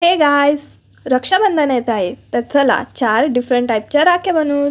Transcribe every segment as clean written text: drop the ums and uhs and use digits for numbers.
Hey guys, Rakshabandhan येत आहे तर चला 4 डिफरंट टाइपच्या राख्या बनवू।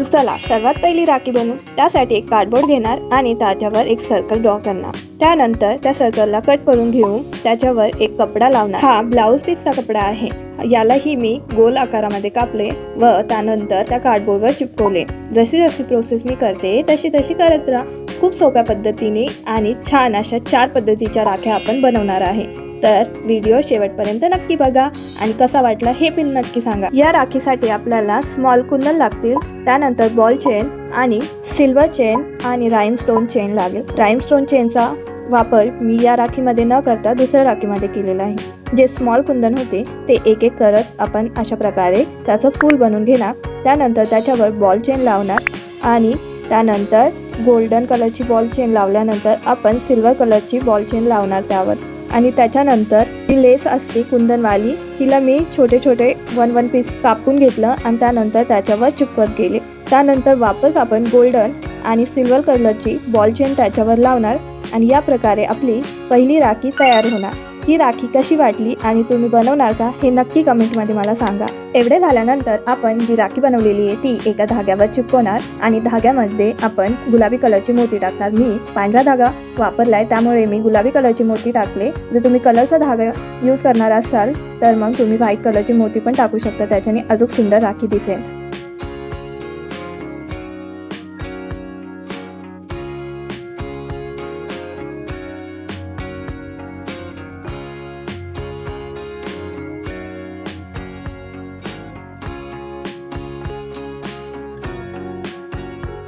चला सर्वात पहिली राखी बनवू। त्यासाठी एक कार्डबोर्ड घेणार आणि त्याच्यावर एक सर्कल ड्रॉ करणार। त्यानंतर त्या सर्कलला कट करून घेऊन त्याच्यावर एक कपडा लावणार। हा ब्लाउज पीसचा कपडा आहे। यालाही मी गोल आकारामध्ये कापले व त्यानंतर त्या कार्डबोर्डवर चिपकवले। जशी जशी प्रोसेस मी करते तशी तशी करत राहा। खूप सोप्या पद्धतीने आणि छान अशा 4 पद्धतीच्या राख्या आपण बनवणार आहे। तर व्हिडिओ शेवटपर्यंत नक्की बघा आणि कसा वाटला हे पण नक्की सांगा। या राखीसाठी आपल्याला स्मॉल कुंदन लागतील, त्यानंतर बॉल चेन आणि सिल्वर चेन आणि राइमस्टोन चेन लागेल। राइमस्टोन चेनचा वापर मी या राखीमध्ये न करता दुसऱ्या राखीमध्ये केलेला आहे। जे स्मॉल कुंदन होते ते एक एक करत आपण अशा प्रकारे त्याचं फूल बनवून घेणार। त्यानंतर त्याच्यावर बॉल चेन लावणार आणि त्यानंतर गोल्डन कलरची बॉल चेन लावल्यानंतर आपण सिल्वर कलरची बॉल चेन लावणार त्यावर। आणि त्याच्यानंतर ही लेस असते कुंदनवाली, तिला मी छोटे छोटे 1 पीस कापून घेतलं आणि त्यानंतर त्याच्यावर चिपकत गेले। त्यानंतर वापस आपण गोल्डन आणि सिल्वर कलरची बॉल चेन त्याच्यावर लावणार आणि या प्रकारे आपली पहिली राखी तयार होणार। ही राखी कशी वाटली आणि तुम्ही बनवणार का हे नक्की कमेंटमध्ये मला सांगा। एवढे झाल्यानंतर आपण जी राखी बनवलेली आहे ती एका धाग्यावर चिपकवणार आणि धाग्यामध्ये आपण गुलाबी कलरची मोती टाकणार। मी पांढरा धागा वापरलाय त्यामुळे मी गुलाबी कलरची मोती टाकले। जर तुम्ही कलरचा धागा यूज करणार असाल तर मग तुम्ही व्हाईट कलरची मोती पण टाकू शकता, त्याच्याने अजून सुंदर राखी दिसेल।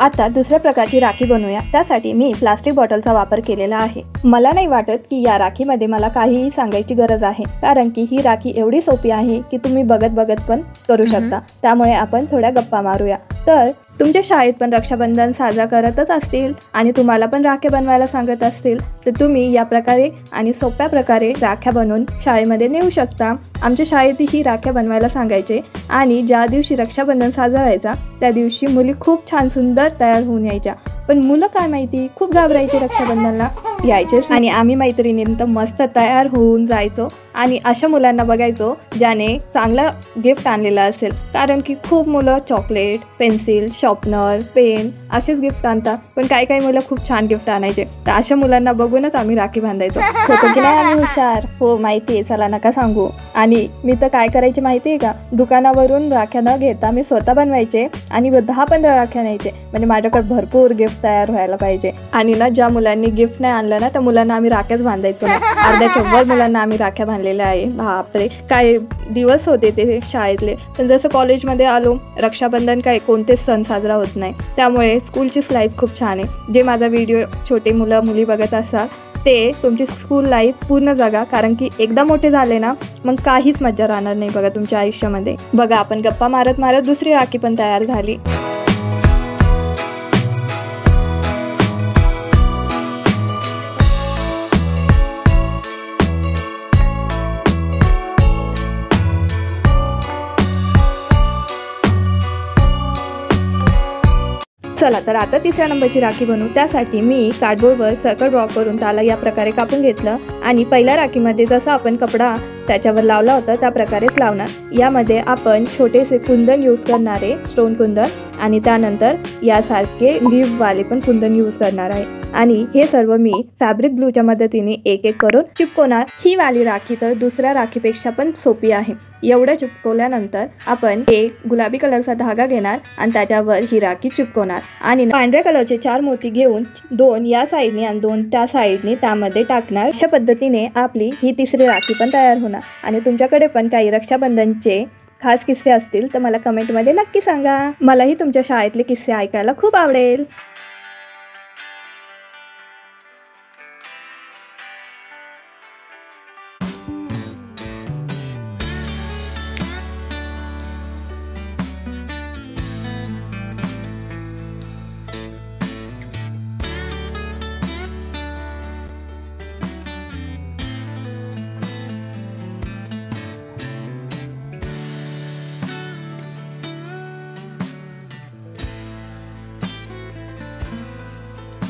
आता दुसऱ्या प्रकारची राखी बनवूया। त्यासाठी मी प्लास्टिक बॉटलचा वापर केलेला आहे। मला नाही वाटत की या राखीमध्ये मला काहीही सांगायची गरज आहे, कारण की ही राखी एवढी सोपी आहे की तुम्ही बघत बघत पण करू शकता। त्यामुळे आपण थोड्या गप्पा मारूया। तर तुमच्या शाळेत पण रक्षाबंधन साजरा करतच असतील आणि तुम्हाला पण राख्या बनवायला सांगत असतील तर तुम्ही या प्रकारे आणि सोप्या प्रकारे राख्या बनवून शाळेमध्ये नेऊ शकता। आमच्या शाळेत ही राख्या बनवायला सांगायचे आणि ज्या दिवशी रक्षाबंधन साजरा व्हायचा त्या दिवशी मुली खूप छान सुंदर तयार होऊन यायच्या, पण मुलं काय माहिती खूप घाबरायचे रक्षाबंधनला यायचेच आणि आम्ही मैत्रिणींनी मस्त तयार होऊन जायचो आणि अशा मुलांना बघायचो ज्याने चांगला गिफ्ट आणलेला असेल, कारण की खूप मुलं चॉकलेट, पेन्सिल, शॉर्पनर, पेन असेच गिफ्ट आणतात, पण काही मुलं खूप छान गिफ्ट आणायचे। तर अशा मुलांना बघूनच आम्ही राखी बांधायचो। होतो की नाही आम्ही हुशार? हो माहिती आहे, चला नका सांगू। आणि मी तर काय करायचे माहिती आहे का, दुकानावरून राख्या न घेता मी स्वतः बनवायचे आणि 10-15 राख्या न्यायचे, म्हणजे माझ्याकडे भरपूर गिफ्ट तयार व्हायला पाहिजे। आणि ना ज्या मुलांनी गिफ्ट नाही आणलं ना त्या मुलांना आम्ही राख्याच बांधायचो ना। अर्ध्याच्या वर मुलांना आम्ही राख्या बांधलेल्या आहे। बापरे काय दिवस होते ते शाळेतले। पण जसं कॉलेजमध्ये आलो रक्षाबंधन काय कोणतेच सण साजरा होत नाही, त्यामुळे स्कूलचीच लाईफ खूप छान आहे। जे माझा व्हिडिओ छोटे मुलं मुली बघत असतात ते तुमची स्कूल लाईफ पूर्ण जगा, कारण की एकदा मोठे झाले ना मग काहीच मजा राहणार नाही बघा तुमच्या आयुष्यामध्ये। बघा आपण गप्पा मारत मारत दुसरी राखी पण तयार झाली। चला तर आता तिसऱ्या नंबरची राखी बनवू। त्यासाठी मी कार्डबोर्डवर सर्कल ड्रॉ करून त्याला या प्रकारे कापून घेतलं आणि पहिल्या राखीमध्ये जसा आपण कपडा त्याच्यावर लावला होता त्या प्रकारेच लावणार। यामध्ये आपण छोटेसे कुंदन यूज करणारे, स्टोन कुंदन, आणि त्यानंतर यासारखे लीव्हवाले पण कुंदन यूज करणार आहे आणि हे सर्व मी फॅब्रिक ग्लूच्या मदतीने एक एक करून चिपकवणार। ही वाली राखी तर दुसऱ्या राखीपेक्षा पण सोपी आहे। एवढं चिपकवल्यानंतर आपण एक गुलाबी कलरचा धागा घेणार आणि त्याच्यावर ही राखी चिपकवणार आणि पांढऱ्या कलरचे 4 मोती घेऊन 2 या साईडने आणि 2 त्या साईडने त्यामध्ये टाकणार। अशा पद्धतीने आपली ही तिसरी राखी पण तयार होणार। आणि तुमच्याकडे पण काही रक्षाबंधनचे खास किस्से असतील तर मला कमेंटमध्ये नक्की सांगा। मलाही तुमच्या शाळेतले किस्से ऐकायला खूप आवडेल।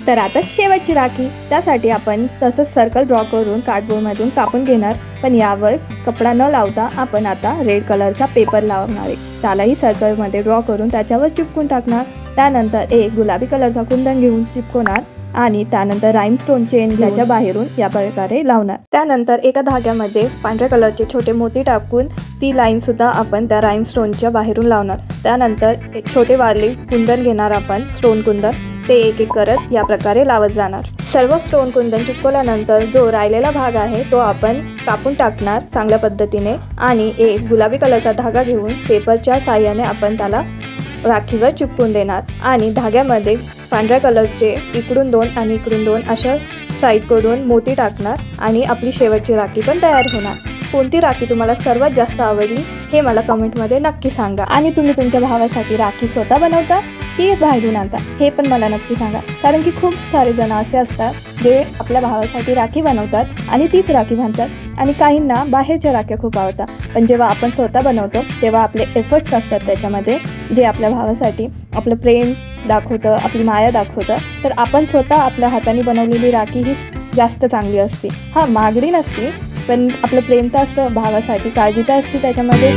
तर आता शेवटची राखी, त्यासाठी आपण तसंच सर्कल ड्रॉ करून कार्डबोर्डमधून कापून घेणार, पण यावर कपडा न लावता आपण आता रेड कलरचा पेपर लावणार आहे. त्यालाही सर्कलमध्ये ड्रॉ करून त्याच्यावर चिपकून टाकणार. त्यानंतर एक गुलाबी कलरचा कुंदन घेऊन चिपकवणार आणि त्यानंतर राईमस्टोन चेन त्याच्या बाहेरून या प्रकारे लावणार. त्यानंतर एका धाग्यामध्ये पांढऱ्या कलरचे छोटे मोती टाकून ती लाईन सुद्धा आपण त्या राईमस्टोनच्या बाहेरून लावणार. त्यानंतर एक छोटे वारले कुंदन घेणार आपण, स्टोन कुंदन, ते एक एक करत या प्रकारे लावत जाणार. सर्व स्टोन कुंदन चिपकवल्यानंतर जो राहिलेला भाग आहे तो आपण कापून टाकणार चांगल्या पद्धतीने आणि एक गुलाबी कलरचा धागा घेऊन पेपरच्या साहाय्याने आपण त्याला राखीवर चिपकून देणार आणि धाग्यामध्ये पांढऱ्या कलरचे इकडून 2 आणि इकडून 2 अशा साईडकडून मोती टाकणार आणि आपली शेवटची राखी पण तयार होणार. कोणती राखी तुम्हाला सर्वात जास्त आवडली हे मला कमेंटमध्ये नक्की सांगा. आणि तुम्ही तुमच्या भावासाठी राखी स्वतः बनवता की बाहेरून आणता हे पण मला नक्की सांगा, कारण की खूप सारे जण असे असतात जे आपल्या भावासाठी राखी बनवतात आणि तीच राखी बांधतात आणि काहींना बाहेरच्या राख्या खूप आवडतात. पण जेव्हा आपण स्वतः बनवतो तेव्हा आपले एफर्ट्स असतात त्याच्यामध्ये, जे आपल्या भावासाठी आपलं प्रेम दाखवतं, आपली माया दाखवतं. तर आपण स्वतः आपल्या हाताने बनवलेली राखी ही जास्त चांगली असते. हां, महागडी नसते, पण आपलं प्रेम तर असतं भावासाठी, काळजी तर असते त्याच्यामध्ये.